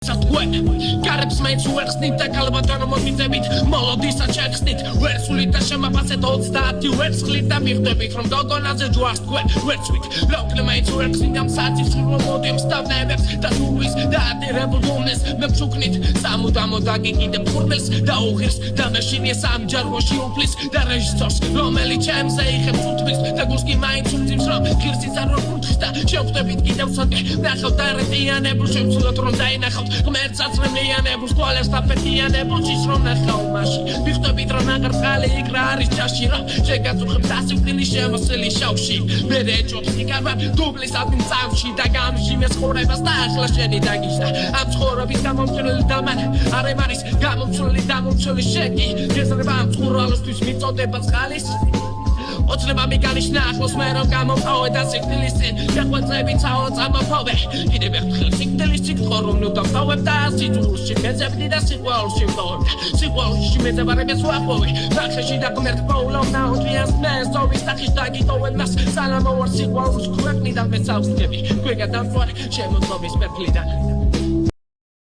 სათქვენ გარებს მაინც უერხსნით და კალბატონო მომიწებით მოლოდისა ჩეხსნით ვერსულით და შემაფასეთ 30 ვერცხლით და მიხვდებით რომ გოგონაზე ჯვარს თქვენ ვერცვით ლოკლე მაინც უერხსნით ამ საწის მოდიებს დავნებებს და სულის და ადირებულ დუმნეს მე ვშუქნით სამუდამო დაგიგიდებ ფურმელს და უღირს და მაშინია სამჯაროში უფლის და რეჟისორს რომელიც ჩემზე იხებს უთმის და გულს კი მაინც უმძიმს რომ ღირსიც არ ვფუთხის და შევხვდებით კიდევ ცოტა ნახავთ არეთიანებულ შევცვლოთ რომ დაინახავთ ღმერთსაც რემიანებულს გვალებს და პეტიანებულშიც რომ ნახავ მაშინ მიხვდებით რომ აღარ იქ რა არის ჯაში რომ შეგაწუხებს ასიფრინის შემოსილი შავში მე რეჯობს იკარვა დუბლის ადმინ წამში და გამჟიმეს ხურებას და ახლა შენი დაგიშდა ამ ცხოვრების გამომწველი და მან არემ არის გამომწველი შეგი გეზრება ამ წყურვალოსთვის მიწოდება წყალის ოცნება მიგანიშნა ახლოს მე რომ გამომყავე და სიკვდილის წინ შეხვეწები ცაო წამოფოვე კიდევ ერთხელ სიკვდილის წინ ხორომ ნუ დავტოვებ და სიძულში მეძებდი და სიყვარულში ვტოვებ სიყვარულში მეძებარებას ვაყოვე სახეში და ღმერთ პოულომ ნაოდვიას მეს ოვის სახის დაგიტოვებ მას სალამო ვარ სიყვარულს ქვეყნიდან მე წავსდები გვეგა დამწვარ შემოწმობის პერფლიდან